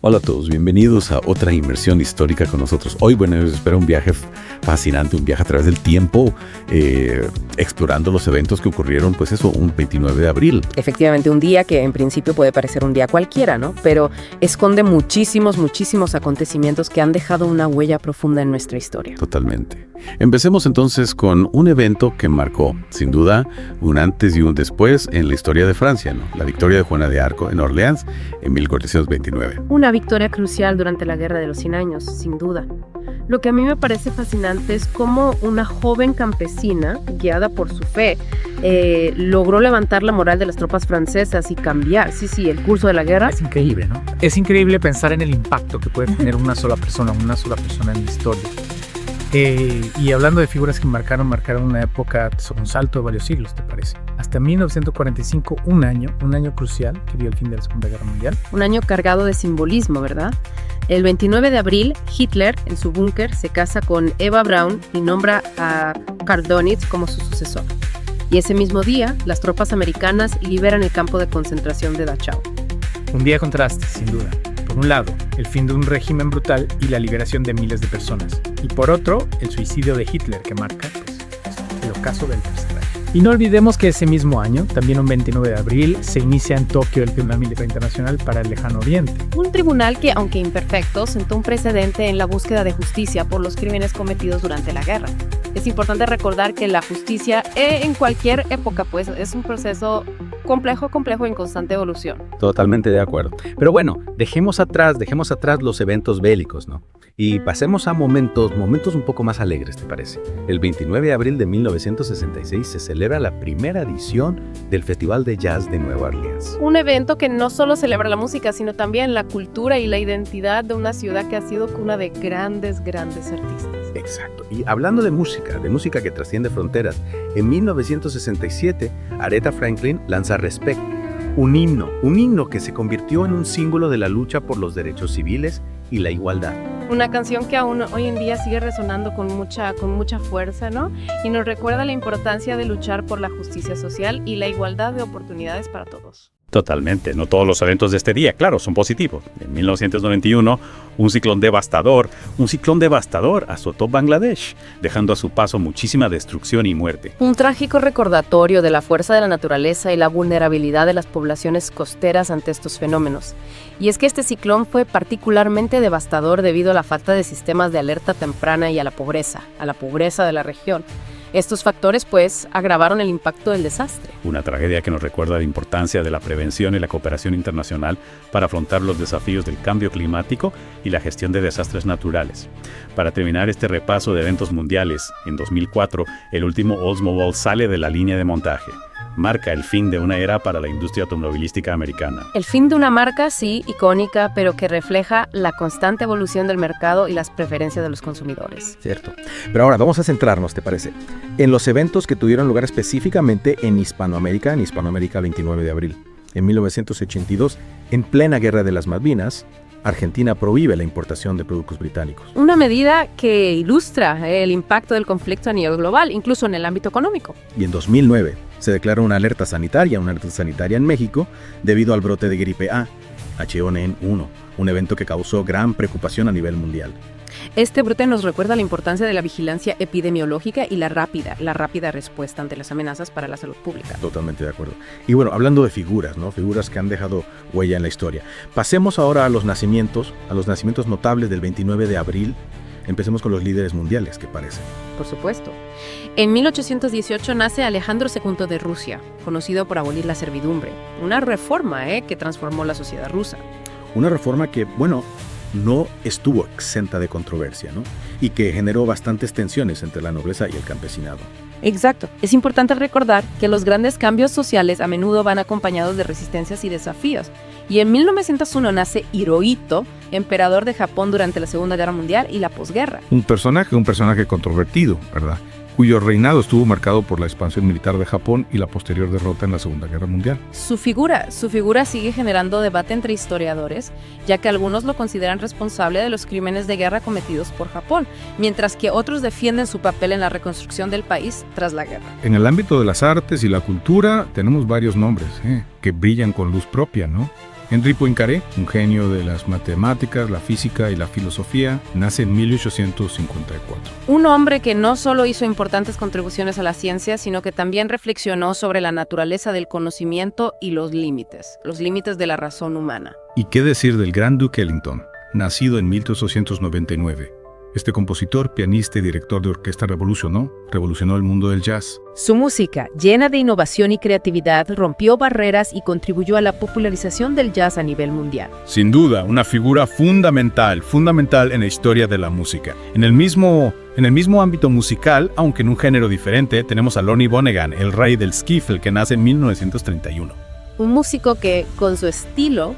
Hola a todos, bienvenidos a otra inmersión histórica con nosotros. Hoy, nos espera un viaje fascinante, un viaje a través del tiempo, explorando los eventos que ocurrieron, un 29 de abril. Efectivamente, un día que en principio puede parecer un día cualquiera, ¿no? Pero esconde muchísimos acontecimientos que han dejado una huella profunda en nuestra historia. Totalmente. Empecemos entonces con un evento que marcó, sin duda, un antes y un después en la historia de Francia, ¿no? La victoria de Juana de Arco en Orleans en 1429. Una victoria crucial durante la Guerra de los 100 años, sin duda. Lo que a mí me parece fascinante es cómo una joven campesina, guiada por su fe, logró levantar la moral de las tropas francesas y cambiar, el curso de la guerra. Es increíble, ¿no? Es increíble pensar en el impacto que puede tener una sola persona en la historia. Y hablando de figuras que marcaron una época, un salto de varios siglos, ¿te parece? Hasta 1945, un año crucial que vio el fin de la Segunda Guerra Mundial. Un año cargado de simbolismo, ¿verdad? El 29 de abril, Hitler, en su búnker, se casa con Eva Braun y nombra a Karl Dönitz como su sucesor. Y ese mismo día, las tropas americanas liberan el campo de concentración de Dachau. Un día de contraste, sin duda. Por un lado, el fin de un régimen brutal y la liberación de miles de personas. Y por otro, el suicidio de Hitler, que marca el ocaso del Tercer Reich. Y no olvidemos que ese mismo año, también un 29 de abril, se inicia en Tokio el Tribunal Militar Internacional para el Lejano Oriente. Un tribunal que, aunque imperfecto, sentó un precedente en la búsqueda de justicia por los crímenes cometidos durante la guerra. Es importante recordar que la justicia en cualquier época es un proceso complejo en constante evolución. Totalmente de acuerdo. Pero bueno, dejemos atrás los eventos bélicos, ¿no? Y pasemos a momentos un poco más alegres, ¿te parece? El 29 de abril de 1966 se celebra la primera edición del Festival de Jazz de Nueva Orleans. Un evento que no solo celebra la música, sino también la cultura y la identidad de una ciudad que ha sido cuna de grandes artistas. Exacto. Y hablando de música que trasciende fronteras, en 1967 Aretha Franklin lanza Respect, un himno que se convirtió en un símbolo de la lucha por los derechos civiles y la igualdad. Una canción que aún hoy en día sigue resonando con mucha fuerza, ¿no? Y nos recuerda la importancia de luchar por la justicia social y la igualdad de oportunidades para todos. Totalmente, no todos los eventos de este día, claro, son positivos. En 1991, un ciclón devastador azotó Bangladesh, dejando a su paso muchísima destrucción y muerte. Un trágico recordatorio de la fuerza de la naturaleza y la vulnerabilidad de las poblaciones costeras ante estos fenómenos. Y es que este ciclón fue particularmente devastador debido a la falta de sistemas de alerta temprana y a la pobreza de la región. Estos factores, agravaron el impacto del desastre. Una tragedia que nos recuerda la importancia de la prevención y la cooperación internacional para afrontar los desafíos del cambio climático y la gestión de desastres naturales. Para terminar este repaso de eventos mundiales, en 2004, el último Oldsmobile sale de la línea de montaje. Marca el fin de una era para la industria automovilística americana. El fin de una marca, sí, icónica, pero que refleja la constante evolución del mercado y las preferencias de los consumidores. Cierto. Pero ahora vamos a centrarnos, ¿te parece?, en los eventos que tuvieron lugar específicamente en Hispanoamérica 29 de abril. En 1982, en plena Guerra de las Malvinas, Argentina prohíbe la importación de productos británicos. Una medida que ilustra el impacto del conflicto a nivel global, incluso en el ámbito económico. Y en 2009 se declara una alerta sanitaria en México debido al brote de gripe A, H1N1, un evento que causó gran preocupación a nivel mundial. Este brote nos recuerda la importancia de la vigilancia epidemiológica y la rápida respuesta ante las amenazas para la salud pública. Totalmente de acuerdo. Y bueno, hablando de figuras, ¿no? Figuras que han dejado huella en la historia. Pasemos ahora a los nacimientos notables del 29 de abril. Empecemos con los líderes mundiales, ¿qué parece? Por supuesto. En 1818 nace Alejandro II de Rusia, conocido por abolir la servidumbre. Una reforma que transformó la sociedad rusa. Una reforma que, no estuvo exenta de controversia, ¿no? Y que generó bastantes tensiones entre la nobleza y el campesinado. Exacto. Es importante recordar que los grandes cambios sociales a menudo van acompañados de resistencias y desafíos. Y en 1901 nace Hirohito, emperador de Japón durante la Segunda Guerra Mundial y la posguerra. Un personaje controvertido, ¿verdad?, cuyo reinado estuvo marcado por la expansión militar de Japón y la posterior derrota en la Segunda Guerra Mundial. Su figura sigue generando debate entre historiadores, ya que algunos lo consideran responsable de los crímenes de guerra cometidos por Japón, mientras que otros defienden su papel en la reconstrucción del país tras la guerra. En el ámbito de las artes y la cultura tenemos varios nombres que brillan con luz propia, ¿no? Henri Poincaré, un genio de las matemáticas, la física y la filosofía, nace en 1854. Un hombre que no solo hizo importantes contribuciones a la ciencia, sino que también reflexionó sobre la naturaleza del conocimiento y los límites de la razón humana. ¿Y qué decir del gran Duke Ellington, nacido en 1899? Este compositor, pianista y director de orquesta revolucionó el mundo del jazz. Su música, llena de innovación y creatividad, rompió barreras y contribuyó a la popularización del jazz a nivel mundial. Sin duda, una figura fundamental en la historia de la música. En el mismo ámbito musical, aunque en un género diferente, tenemos a Lonnie Donegan, el rey del skiffle, que nace en 1931. Un músico que, con su estilo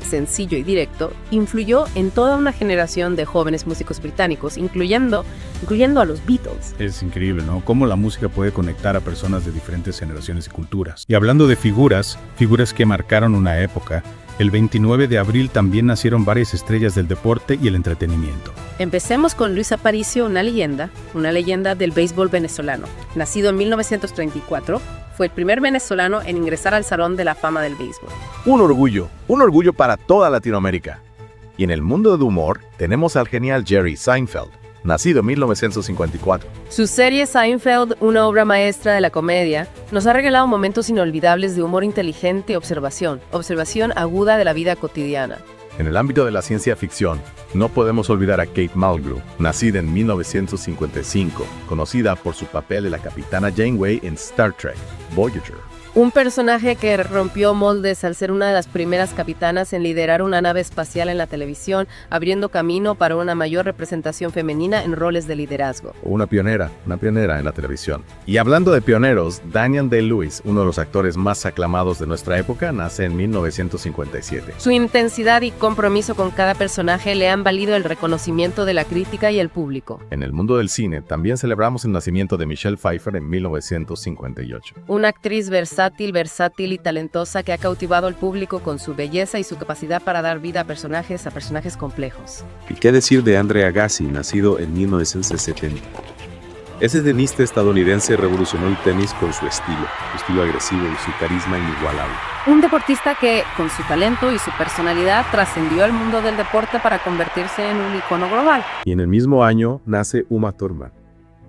sencillo y directo, influyó en toda una generación de jóvenes músicos británicos, incluyendo a los Beatles. Es increíble, ¿no? Cómo la música puede conectar a personas de diferentes generaciones y culturas. Y hablando de figuras que marcaron una época, el 29 de abril también nacieron varias estrellas del deporte y el entretenimiento. Empecemos con Luis Aparicio, una leyenda del béisbol venezolano. Nacido en 1934, fue el primer venezolano en ingresar al Salón de la Fama del Béisbol. Un orgullo para toda Latinoamérica. Y en el mundo del humor tenemos al genial Jerry Seinfeld, nacido en 1954. Su serie Seinfeld, una obra maestra de la comedia, nos ha regalado momentos inolvidables de humor inteligente y observación aguda de la vida cotidiana. En el ámbito de la ciencia ficción, no podemos olvidar a Kate Mulgrew, nacida en 1955, conocida por su papel de la capitana Janeway en Star Trek, Voyager. Un personaje que rompió moldes al ser una de las primeras capitanas en liderar una nave espacial en la televisión, abriendo camino para una mayor representación femenina en roles de liderazgo. Una pionera en la televisión. Y hablando de pioneros, Daniel Day-Lewis, uno de los actores más aclamados de nuestra época, nace en 1957. Su intensidad y compromiso con cada personaje le han valido el reconocimiento de la crítica y el público. En el mundo del cine, también celebramos el nacimiento de Michelle Pfeiffer en 1958. Una actriz versátil y talentosa que ha cautivado al público con su belleza y su capacidad para dar vida a personajes complejos. ¿Y qué decir de Andre Agassi, nacido en 1970? Ese tenista estadounidense revolucionó el tenis con su estilo agresivo y su carisma inigualable. Un deportista que, con su talento y su personalidad, trascendió al mundo del deporte para convertirse en un icono global. Y en el mismo año nace Uma Thurman,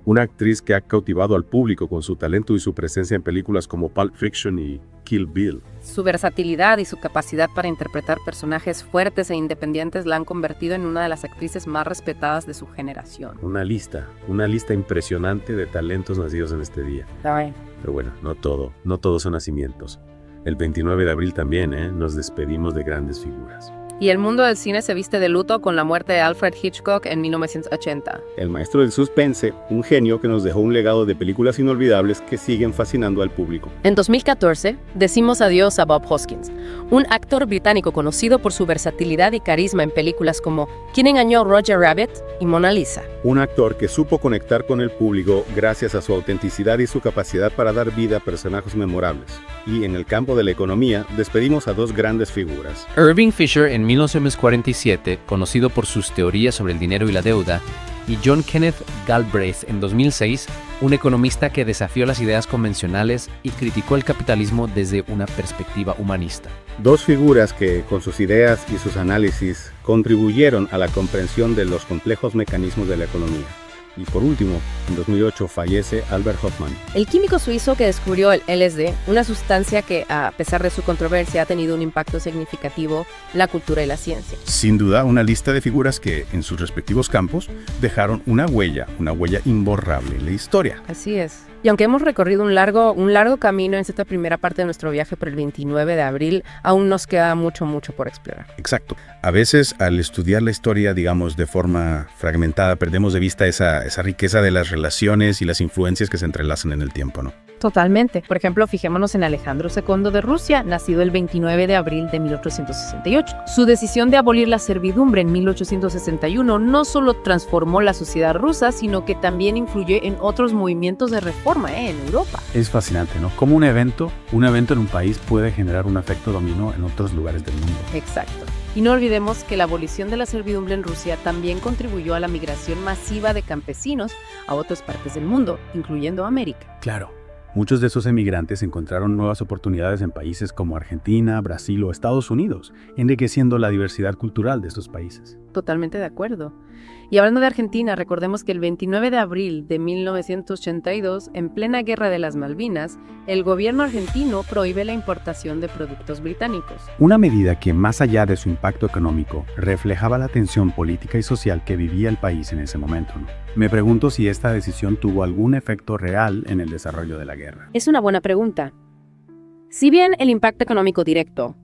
una actriz que ha cautivado al público con su talento y su presencia en películas como Pulp Fiction y Kill Bill. Su versatilidad y su capacidad para interpretar personajes fuertes e independientes la han convertido en una de las actrices más respetadas de su generación. Una lista impresionante de talentos nacidos en este día. Pero bueno, no todo son nacimientos. El 29 de abril también, nos despedimos de grandes figuras. Y el mundo del cine se viste de luto con la muerte de Alfred Hitchcock en 1980. El maestro del suspense, un genio que nos dejó un legado de películas inolvidables que siguen fascinando al público. En 2014, decimos adiós a Bob Hoskins, un actor británico conocido por su versatilidad y carisma en películas como ¿Quién engañó a Roger Rabbit? Y Mona Lisa. Un actor que supo conectar con el público gracias a su autenticidad y su capacidad para dar vida a personajes memorables. Y en el campo de la economía, despedimos a dos grandes figuras. Irving Fisher en 1947, conocido por sus teorías sobre el dinero y la deuda, y John Kenneth Galbraith en 2006, un economista que desafió las ideas convencionales y criticó el capitalismo desde una perspectiva humanista. Dos figuras que, con sus ideas y sus análisis, contribuyeron a la comprensión de los complejos mecanismos de la economía. Y por último, en 2008 fallece Albert Hofmann. El químico suizo que descubrió el LSD, una sustancia que, a pesar de su controversia, ha tenido un impacto significativo en la cultura y la ciencia. Sin duda, una lista de figuras que, en sus respectivos campos, dejaron una huella imborrable en la historia. Así es. Y aunque hemos recorrido un largo camino en esta primera parte de nuestro viaje por el 29 de abril, aún nos queda mucho por explorar. Exacto. A veces, al estudiar la historia, digamos, de forma fragmentada, perdemos de vista esa riqueza de las relaciones y las influencias que se entrelazan en el tiempo, ¿no? Totalmente. Por ejemplo, fijémonos en Alejandro II de Rusia, nacido el 29 de abril de 1868. Su decisión de abolir la servidumbre en 1861 no solo transformó la sociedad rusa, sino que también influyó en otros movimientos de reforma en Europa. Es fascinante, ¿no? Cómo un evento en un país puede generar un efecto dominó en otros lugares del mundo. Exacto. Y no olvidemos que la abolición de la servidumbre en Rusia también contribuyó a la migración masiva de campesinos a otras partes del mundo, incluyendo América. Claro. Muchos de esos emigrantes encontraron nuevas oportunidades en países como Argentina, Brasil o Estados Unidos, enriqueciendo la diversidad cultural de estos países. Totalmente de acuerdo. Y hablando de Argentina, recordemos que el 29 de abril de 1982, en plena Guerra de las Malvinas, el gobierno argentino prohíbe la importación de productos británicos. Una medida que, más allá de su impacto económico, reflejaba la tensión política y social que vivía el país en ese momento, ¿no? Me pregunto si esta decisión tuvo algún efecto real en el desarrollo de la guerra. Es una buena pregunta. Si bien el impacto económico directo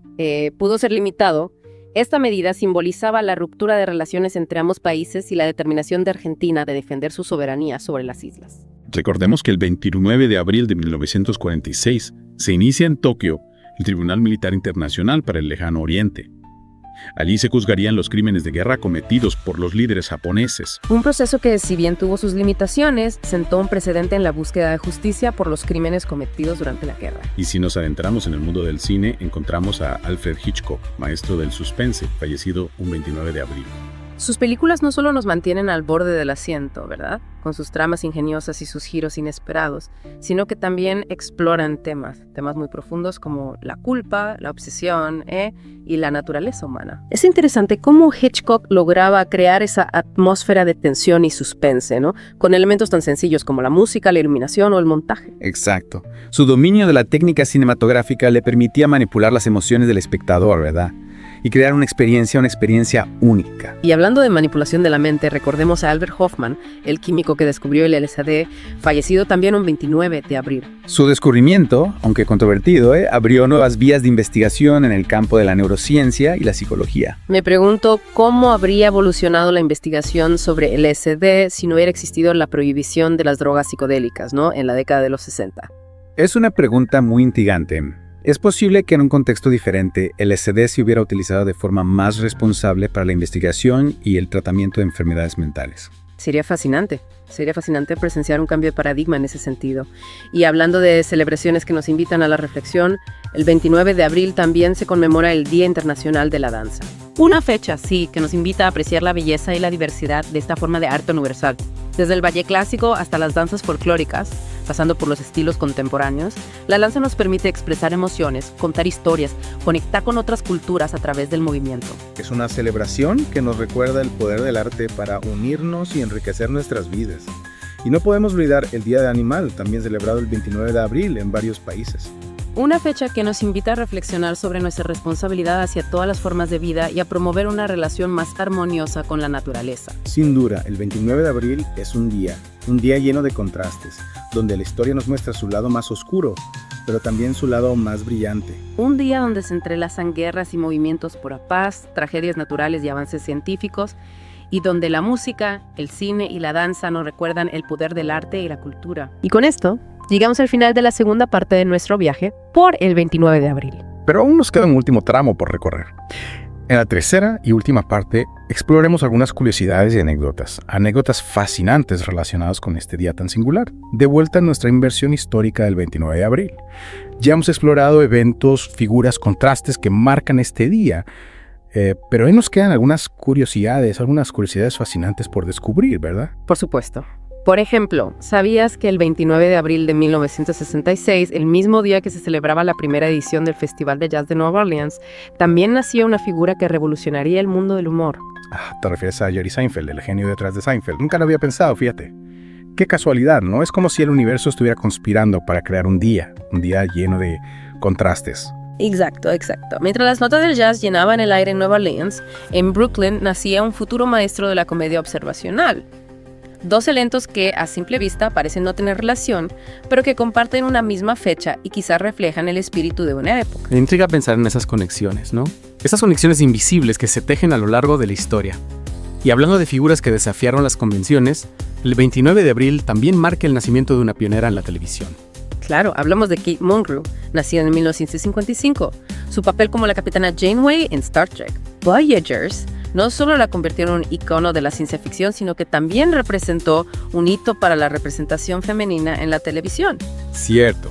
pudo ser limitado, esta medida simbolizaba la ruptura de relaciones entre ambos países y la determinación de Argentina de defender su soberanía sobre las islas. Recordemos que el 29 de abril de 1946 se inicia en Tokio el Tribunal Militar Internacional para el Lejano Oriente. Allí se juzgarían los crímenes de guerra cometidos por los líderes japoneses. Un proceso que, si bien tuvo sus limitaciones, sentó un precedente en la búsqueda de justicia por los crímenes cometidos durante la guerra. Y si nos adentramos en el mundo del cine, encontramos a Alfred Hitchcock, maestro del suspense, fallecido un 29 de abril. Sus películas no solo nos mantienen al borde del asiento, ¿verdad?, con sus tramas ingeniosas y sus giros inesperados, sino que también exploran temas muy profundos como la culpa, la obsesión y la naturaleza humana. Es interesante cómo Hitchcock lograba crear esa atmósfera de tensión y suspense, ¿no?, con elementos tan sencillos como la música, la iluminación o el montaje. Exacto. Su dominio de la técnica cinematográfica le permitía manipular las emociones del espectador, ¿verdad?, y crear una experiencia única. Y hablando de manipulación de la mente, recordemos a Albert Hofmann, el químico que descubrió el LSD, fallecido también un 29 de abril. Su descubrimiento, aunque controvertido, abrió nuevas vías de investigación en el campo de la neurociencia y la psicología. Me pregunto cómo habría evolucionado la investigación sobre el LSD si no hubiera existido la prohibición de las drogas psicodélicas, ¿no?, en la década de los 60. Es una pregunta muy intrigante. Es posible que en un contexto diferente, el LSD se hubiera utilizado de forma más responsable para la investigación y el tratamiento de enfermedades mentales. Sería fascinante presenciar un cambio de paradigma en ese sentido. Y hablando de celebraciones que nos invitan a la reflexión, el 29 de abril también se conmemora el Día Internacional de la Danza. Una fecha, sí, que nos invita a apreciar la belleza y la diversidad de esta forma de arte universal. Desde el ballet clásico hasta las danzas folclóricas, pasando por los estilos contemporáneos, la danza nos permite expresar emociones, contar historias, conectar con otras culturas a través del movimiento. Es una celebración que nos recuerda el poder del arte para unirnos y enriquecer nuestras vidas. Y no podemos olvidar el Día del Animal, también celebrado el 29 de abril en varios países. Una fecha que nos invita a reflexionar sobre nuestra responsabilidad hacia todas las formas de vida y a promover una relación más armoniosa con la naturaleza. Sin duda, el 29 de abril es un día lleno de contrastes, donde la historia nos muestra su lado más oscuro, pero también su lado más brillante. Un día donde se entrelazan guerras y movimientos por la paz, tragedias naturales y avances científicos, y donde la música, el cine y la danza nos recuerdan el poder del arte y la cultura. Y con esto, llegamos al final de la segunda parte de nuestro viaje por el 29 de abril. Pero aún nos queda un último tramo por recorrer. En la tercera y última parte, exploraremos algunas curiosidades y anécdotas fascinantes relacionadas con este día tan singular. De vuelta a nuestra inversión histórica del 29 de abril. Ya hemos explorado eventos, figuras, contrastes que marcan este día, pero ahí nos quedan algunas curiosidades fascinantes por descubrir, ¿verdad? Por supuesto. Por ejemplo, ¿sabías que el 29 de abril de 1966, el mismo día que se celebraba la primera edición del Festival de Jazz de Nueva Orleans, también nació una figura que revolucionaría el mundo del humor? Te refieres a Jerry Seinfeld, el genio detrás de Seinfeld. Nunca lo había pensado, fíjate. Qué casualidad, ¿no? Es como si el universo estuviera conspirando para crear un día lleno de contrastes. Exacto. Mientras las notas del jazz llenaban el aire en Nueva Orleans, en Brooklyn nacía un futuro maestro de la comedia observacional. Dos eventos que a simple vista parecen no tener relación, pero que comparten una misma fecha y quizás reflejan el espíritu de una época. Me intriga pensar en esas conexiones, ¿no? Esas conexiones invisibles que se tejen a lo largo de la historia. Y hablando de figuras que desafiaron las convenciones, el 29 de abril también marca el nacimiento de una pionera en la televisión. Claro, hablamos de Kate Mulgrew, nacida en 1955. Su papel como la capitana Janeway en Star Trek Voyagers no solo la convirtió en un icono de la ciencia ficción, sino que también representó un hito para la representación femenina en la televisión. Cierto.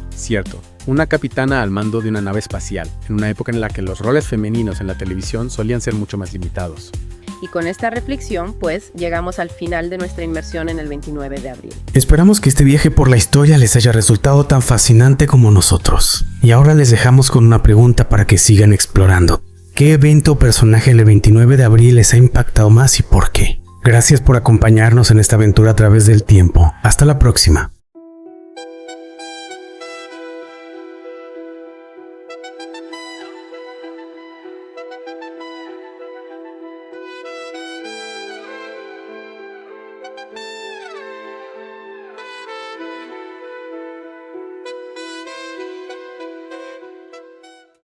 Una capitana al mando de una nave espacial, en una época en la que los roles femeninos en la televisión solían ser mucho más limitados. Y con esta reflexión, pues, llegamos al final de nuestra inmersión en el 29 de abril. Esperamos que este viaje por la historia les haya resultado tan fascinante como nosotros. Y ahora les dejamos con una pregunta para que sigan explorando. ¿Qué evento o personaje del 29 de abril les ha impactado más y por qué? Gracias por acompañarnos en esta aventura a través del tiempo. Hasta la próxima.